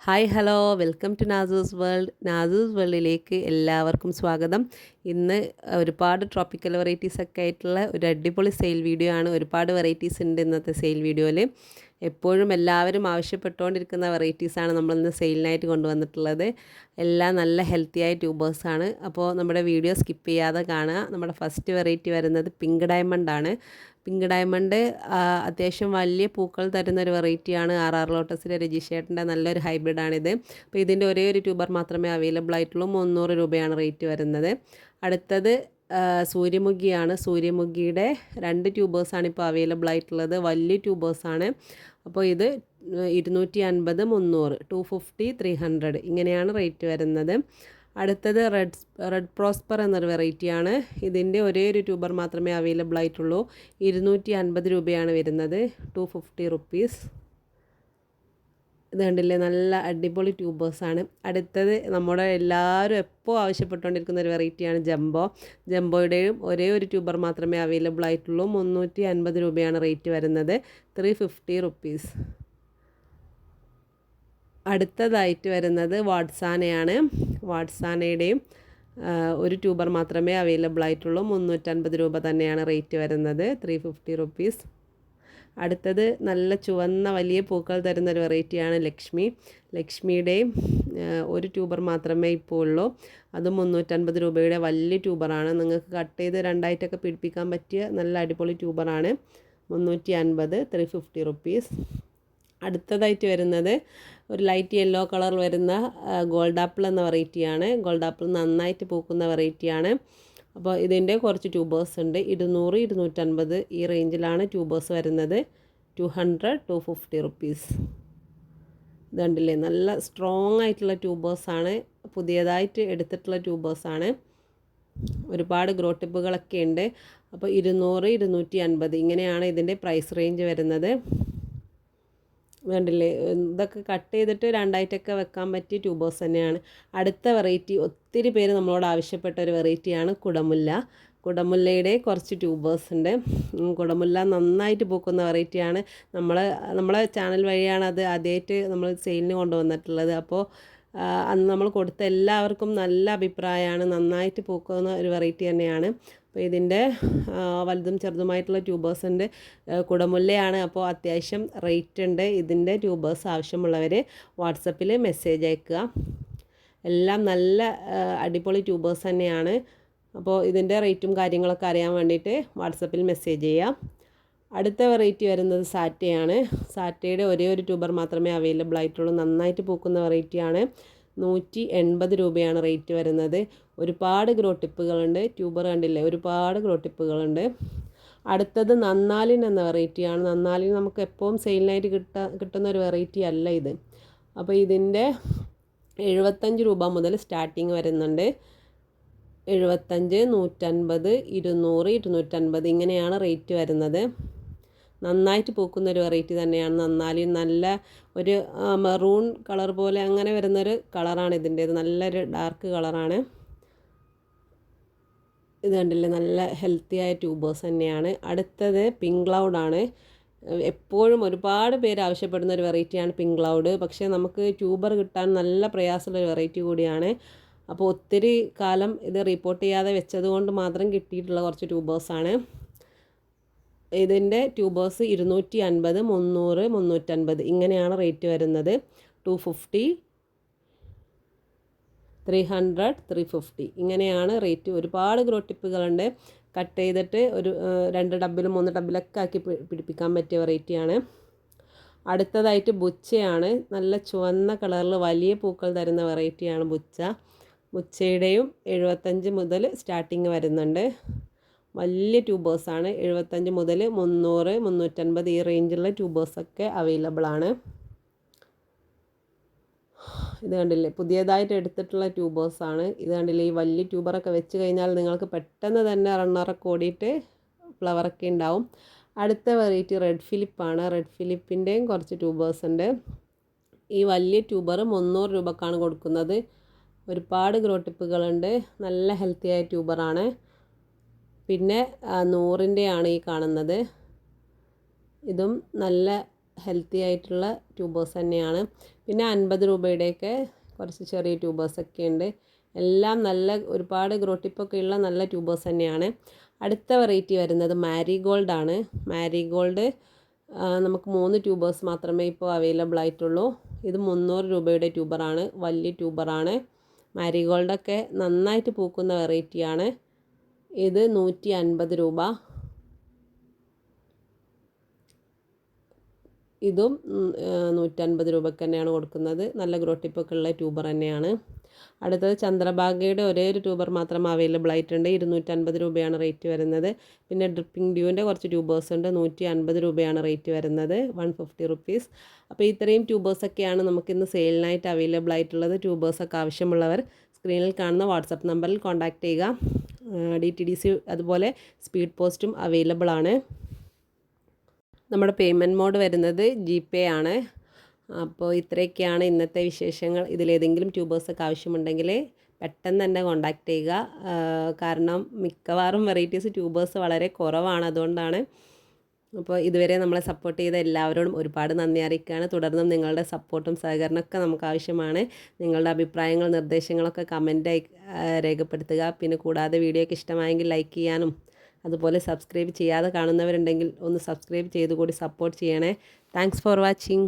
Hi hello welcome to Nasus world. Nasus വേൾഡിലേക്ക് എല്ലാവർക്കും സ്വാഗതം. ഇന്ന് ഒരുപാട് ട്രോപ്പിക്കൽ വെറൈറ്റീസ് ഒക്കെ ആയിട്ടുള്ള ഒരു അടിപൊളി സെയിൽ വീഡിയോ ആണ്. ഒരുപാട് വെറൈറ്റീസ് ഉണ്ട് ഇന്നത്തെ സെയിൽ വീഡിയോയിൽ. എപ്പോഴും എല്ലാവരും ആവശ്യപ്പെട്ടുകൊണ്ടിരിക്കുന്ന വെറൈറ്റീസാണ് നമ്മളിന്ന് സെയിലിനായിട്ട് കൊണ്ടുവന്നിട്ടുള്ളത്. എല്ലാം നല്ല ഹെൽത്തി ആയ ട്യൂബേഴ്സാണ്. അപ്പോൾ നമ്മുടെ വീഡിയോ സ്കിപ്പ് ചെയ്യാതെ കാണുക. നമ്മുടെ ഫസ്റ്റ് വെറൈറ്റി വരുന്നത് പിങ്ക് ഡയമണ്ട് ആണ്. പിങ്ക് ഡയമണ്ട് അത്യാവശ്യം വലിയ പൂക്കൾ തരുന്ന ഒരു വെറൈറ്റിയാണ്. ആർ ലോട്ടസിലെ രജിഷേട്ടൻ്റെ നല്ലൊരു ഹൈബ്രിഡാണിത്. അപ്പോൾ ഇതിൻ്റെ ഒരേ ഒരു ട്യൂബർ മാത്രമേ അവൈലബിൾ ആയിട്ടുള്ളൂ. 300 രൂപയാണ് റേറ്റ് വരുന്നത്. അടുത്തത് സൂര്യമുഖിയാണ്. സൂര്യമുഖിയുടെ 2 ട്യൂബേഴ്സാണ് ഇപ്പോൾ അവൈലബിൾ ആയിട്ടുള്ളത്. വലിയ ട്യൂബേഴ്സാണ്. അപ്പോൾ ഇത് 250, 300, 250, 300 ഇങ്ങനെയാണ് റേറ്റ് വരുന്നത്. അടുത്തത് റെഡ് പ്രോസ്പർ എന്നൊരു വെറൈറ്റിയാണ്. ഇതിൻ്റെ ഒരേ ഒരു ട്യൂബർ മാത്രമേ അവൈലബിൾ ആയിട്ടുള്ളൂ. 250 രൂപയാണ് വരുന്നത്, 250 റുപ്പീസ്. ഇത് കണ്ടില്ലേ, നല്ല അടിപൊളി ട്യൂബേഴ്സാണ്. അടുത്തത് നമ്മുടെ എല്ലാവരും എപ്പോൾ ആവശ്യപ്പെട്ടുകൊണ്ടിരിക്കുന്ന ഒരു വെറൈറ്റിയാണ് ജംബോ. ജംബോയുടെയും ഒരേ ഒരു ട്യൂബർ മാത്രമേ അവൈലബിൾ ആയിട്ടുള്ളൂ. 350 രൂപയാണ് റേറ്റ് വരുന്നത്, 350 റുപ്പീസ്. അടുത്തതായിട്ട് വരുന്നത് വാട്സാനയാണ്. വാട്സാനയുടെയും ഒരു ട്യൂബർ മാത്രമേ അവൈലബിൾ ആയിട്ടുള്ളൂ. 350 രൂപ തന്നെയാണ് റേറ്റ് വരുന്നത്, 350 റുപ്പീസ്. അടുത്തത് നല്ല ചുവന്ന വലിയ പൂക്കൾ തരുന്നൊരു വെറൈറ്റിയാണ് ലക്ഷ്മി. ലക്ഷ്മിയുടെയും ഒരു ട്യൂബർ മാത്രമേ ഇപ്പോൾ ഉള്ളൂ. അത് 350 രൂപയുടെ വലിയ ട്യൂബറാണ്. നിങ്ങൾക്ക് കട്ട് ചെയ്ത് രണ്ടായിട്ടൊക്കെ പിടിപ്പിക്കാൻ പറ്റിയ നല്ല അടിപൊളി ട്യൂബറാണ്. 350, 350 റുപ്പീസ്. അടുത്തതായിട്ട് വരുന്നത് ഒരു ലൈറ്റ് യെല്ലോ കളർ വരുന്ന ഗോൾഡ് ആപ്പിൾ എന്ന വെറൈറ്റിയാണ്. ഗോൾഡ് ആപ്പിൾ നന്നായിട്ട് പൂക്കുന്ന വെറൈറ്റിയാണ്. അപ്പോൾ ഇതിൻ്റെ കുറച്ച് ട്യൂബേഴ്സ് ഉണ്ട്. 200, 250 ഈ റേഞ്ചിലാണ് ട്യൂബേഴ്സ് വരുന്നത്. 200, 250 റുപ്പീസ്. ഇത് കണ്ടില്ലേ, നല്ല സ്ട്രോങ് ആയിട്ടുള്ള ട്യൂബേഴ്സാണ്. പുതിയതായിട്ട് എടുത്തിട്ടുള്ള ട്യൂബേഴ്സാണ്. ഒരുപാട് ഗ്രോ ടിപ്പുകളൊക്കെ ഉണ്ട്. അപ്പോൾ 200, 250 ഇങ്ങനെയാണ് ഇതിൻ്റെ പ്രൈസ് റേഞ്ച് വരുന്നത്. വേണ്ടില്ലേ, ഇതൊക്കെ കട്ട് ചെയ്തിട്ട് രണ്ടായിട്ടൊക്കെ വെക്കാൻ പറ്റിയ ട്യൂബേഴ്സ് തന്നെയാണ്. അടുത്ത വെറൈറ്റി ഒത്തിരി പേര് നമ്മളോട് ആവശ്യപ്പെട്ട ഒരു വെറൈറ്റിയാണ് കുടമുല്ല. കുടമുല്ലയുടെ കുറച്ച് ട്യൂബേഴ്സ് ഉണ്ട്. കുടമുല്ല നന്നായിട്ട് പൂക്കുന്ന വെറൈറ്റിയാണ്. നമ്മളെ ചാനൽ വഴിയാണ് അത് ആദ്യമായിട്ട് നമ്മൾ സെയിലിന് കൊണ്ടുവന്നിട്ടുള്ളത്. അപ്പോൾ അന്ന് നമ്മൾ കൊടുത്ത എല്ലാവർക്കും നല്ല അഭിപ്രായമാണ്. നന്നായിട്ട് പൂക്കുന്ന ഒരു വെറൈറ്റി തന്നെയാണ്. അപ്പോൾ ഇതിൻ്റെ വലുതും ചെറുതുമായിട്ടുള്ള ട്യൂബേഴ്സ് ഉണ്ട്. കുടമുല്ലയാണ്. അപ്പോൾ അത്യാവശ്യം റേറ്റ് ഉണ്ട്. ഇതിൻ്റെ ട്യൂബേഴ്സ് ആവശ്യമുള്ളവർ വാട്സപ്പിൽ മെസ്സേജ് അയക്കുക. എല്ലാം നല്ല അടിപൊളി ട്യൂബേഴ്സ് തന്നെയാണ്. അപ്പോൾ ഇതിൻ്റെ റേറ്റും കാര്യങ്ങളൊക്കെ അറിയാൻ വേണ്ടിയിട്ട് വാട്സപ്പിൽ മെസ്സേജ് ചെയ്യാം. അടുത്ത വെറൈറ്റി വരുന്നത് സാറ്റയാണ്. സാറ്റയുടെ ഒരേ ഒരു ട്യൂബർ മാത്രമേ അവൈലബിൾ ആയിട്ടുള്ളൂ. നന്നായിട്ട് പൂക്കുന്ന വെറൈറ്റിയാണ്. 180 രൂപയാണ് റേറ്റ് വരുന്നത്. ഒരുപാട് ഗ്രോ ടിപ്പുകളുണ്ട്. ട്യൂബർ കണ്ടില്ലേ, ഒരുപാട് ഗ്രോ ടിപ്പുകളുണ്ട്. അടുത്തത് നന്നാലിൻ എന്ന വെറൈറ്റിയാണ്. നന്നാലിൻ നമുക്ക് എപ്പോഴും സെയിലിനായിട്ട് കിട്ടുന്ന ഒരു വെറൈറ്റി അല്ല ഇത്. അപ്പോൾ ഇതിൻ്റെ 75 രൂപ മുതൽ സ്റ്റാർട്ടിങ് വരുന്നുണ്ട്. 75, 150, 200, 250 ഇങ്ങനെയാണ് റേറ്റ് വരുന്നത്. നന്നായിട്ട് പൂക്കുന്ന ഒരു വെറൈറ്റി തന്നെയാണ് നന്നാലിൻ. നല്ല ഒരു മെറൂൺ കളർ പോലെ അങ്ങനെ വരുന്നൊരു കളറാണ് ഇതിൻ്റേത്. നല്ലൊരു ഡാർക്ക് കളറാണ്. ഇത് കണ്ടില്ലേ, നല്ല ഹെൽത്തി ആയ ട്യൂബേഴ്സ് തന്നെയാണ്. അടുത്തത് പിങ്ക് ക്ലൗഡാണ്. എപ്പോഴും ഒരുപാട് പേര് ആവശ്യപ്പെടുന്ന ഒരു വെറൈറ്റിയാണ് പിങ്ക് ക്ലൗഡ്. പക്ഷേ നമുക്ക് ട്യൂബർ കിട്ടാൻ നല്ല പ്രയാസമുള്ളൊരു വെറൈറ്റി കൂടിയാണ്. അപ്പോൾ ഒത്തിരി കാലം ഇത് റിപ്പോർട്ട് ചെയ്യാതെ വെച്ചതുകൊണ്ട് മാത്രം കിട്ടിയിട്ടുള്ള കുറച്ച് ട്യൂബേഴ്സാണ്. ഇതിൻ്റെ ട്യൂബേഴ്സ് 250, 300, 350 ഇങ്ങനെയാണ് റേറ്റ് വരുന്നത്. 250, 300, 350 ഇങ്ങനെയാണ് റേറ്റ്. ഒരുപാട് ഗ്രോ ടിപ്പുകളുണ്ട്. കട്ട് ചെയ്തിട്ട് ഒരു 2 ടബിലും 3 ടബിലൊക്കെ ആക്കി പിടിപ്പിക്കാൻ പറ്റിയ വെറൈറ്റിയാണ്. അടുത്തതായിട്ട് ബുച്ചയാണ്. നല്ല ചുവന്ന കളറിൽ വലിയ പൂക്കൾ തരുന്ന വെറൈറ്റിയാണ് ബുച്ച. ബുച്ചയുടെയും 75 മുതൽ സ്റ്റാർട്ടിങ് വരുന്നുണ്ട്. വലിയ ട്യൂബേഴ്സാണ്. 75 മുതൽ 300, 350 ഈ റേഞ്ചിലുള്ള ട്യൂബേഴ്സൊക്കെ അവൈലബിൾ ആണ്. ഇത് കണ്ടില്ലേ, പുതിയതായിട്ട് എടുത്തിട്ടുള്ള ട്യൂബേഴ്സാണ്. ഇത് കണ്ടില്ലേ, ഈ വലിയ ട്യൂബറൊക്കെ വെച്ച് കഴിഞ്ഞാൽ നിങ്ങൾക്ക് പെട്ടെന്ന് തന്നെ റണ്ണറൊക്കെ ഓടിയിട്ട് ഫ്ലവറൊക്കെ ഉണ്ടാവും. അടുത്ത വെറൈറ്റി റെഡ് ഫിലിപ്പാണ്. റെഡ് ഫിലിപ്പിൻ്റെയും കുറച്ച് ട്യൂബേഴ്സ് ഉണ്ട്. ഈ വലിയ ട്യൂബർ 300 രൂപക്കാണ് കൊടുക്കുന്നത്. ഒരുപാട് ഗ്രോ ടിപ്പുകളുണ്ട്. നല്ല ഹെൽത്തി ആയ ട്യൂബറാണ്. പിന്നെ 100ൻ്റെയാണ് ഈ കാണുന്നത്. ഇതും നല്ല ഹെൽത്തി ആയിട്ടുള്ള ട്യൂബേഴ്സ് തന്നെയാണ്. പിന്നെ 50 രൂപയുടെയൊക്കെ കുറച്ച് ചെറിയ ട്യൂബേഴ്സൊക്കെ ഉണ്ട്. എല്ലാം നല്ല ഒരുപാട് ഗ്രോ ടിപ്പൊക്കെ ഉള്ള നല്ല ട്യൂബേഴ്സ് തന്നെയാണ്. അടുത്ത വെറൈറ്റി വരുന്നത് മാരിഗോൾഡ് ആണ്. മാരിഗോൾഡ് നമുക്ക് 3 ട്യൂബേഴ്സ് മാത്രമേ ഇപ്പോൾ അവൈലബിൾ ആയിട്ടുള്ളൂ. ഇത് 300 രൂപയുടെ ട്യൂബറാണ്, വലിയ ട്യൂബറാണ്. മാരിഗോൾഡൊക്കെ നന്നായിട്ട് പൂക്കുന്ന വെറൈറ്റിയാണ്. ഇത് 150 രൂപ. ഇതും 150 രൂപയ്ക്ക് തന്നെയാണ് കൊടുക്കുന്നത്. നല്ല ഗ്രോ ടിപ്പൊക്കെ ഉള്ള ട്യൂബർ തന്നെയാണ്. അടുത്തത് ചന്ദ്രഭാഗയുടെ ഒരേ ഒരു ട്യൂബർ മാത്രം അവൈലബിൾ ആയിട്ടുണ്ട്. 250 രൂപയാണ് റേറ്റ് വരുന്നത്. പിന്നെ ഡ്രിപ്പിംഗ് ഡ്യൂവിൻ്റെ കുറച്ച് ട്യൂബേഴ്സ് ഉണ്ട്. 150 രൂപയാണ് റേറ്റ് വരുന്നത്, 150 റുപ്പീസ്. അപ്പോൾ ഇത്രയും ട്യൂബേഴ്സൊക്കെയാണ് നമുക്കിന്ന് സെയിലിനായിട്ട് അവൈലബിൾ ആയിട്ടുള്ളത്. ട്യൂബേഴ്സൊക്കെ ആവശ്യമുള്ളവർ സ്ക്രീനിൽ കാണുന്ന വാട്സപ്പ് നമ്പറിൽ കോൺടാക്റ്റ് ചെയ്യുക. DTDC അതുപോലെ സ്പീഡ് പോസ്റ്റും അവൈലബിൾ ആണ്. നമ്മുടെ പേയ്മെൻറ്റ് മോഡ് വരുന്നത് GPay ആണ്. അപ്പോൾ ഇത്രയൊക്കെയാണ് ഇന്നത്തെ വിശേഷങ്ങൾ. ഇതിലേതെങ്കിലും ട്യൂബേഴ്സൊക്കെ ആവശ്യമുണ്ടെങ്കിൽ പെട്ടെന്ന് തന്നെ കോൺടാക്റ്റ് ചെയ്യുക. കാരണം മിക്കവാറും വെറൈറ്റീസ് ട്യൂബേഴ്സ് വളരെ കുറവാണ്, അതുകൊണ്ടാണ്. അപ്പോൾ ഇതുവരെ നമ്മളെ സപ്പോർട്ട് ചെയ്ത എല്ലാവരോടും ഒരുപാട് നന്ദി അറിയിക്കുകയാണ്. തുടർന്നും നിങ്ങളുടെ സപ്പോർട്ടും സഹകരണമൊക്കെ നമുക്ക് ആവശ്യമാണ്. നിങ്ങളുടെ അഭിപ്രായങ്ങൾ നിർദ്ദേശങ്ങളൊക്കെ കമൻറ്റായി രേഖപ്പെടുത്തുക. പിന്നെ കൂടാതെ വീഡിയോയ്ക്ക് ഇഷ്ടമായെങ്കിൽ ലൈക്ക് ചെയ്യാനും അതുപോലെ സബ്സ്ക്രൈബ് ചെയ്യാതെ കാണുന്നവരുണ്ടെങ്കിൽ ഒന്ന് സബ്സ്ക്രൈബ് ചെയ്തുകൂടി സപ്പോർട്ട് ചെയ്യണേ. Thanks for watching.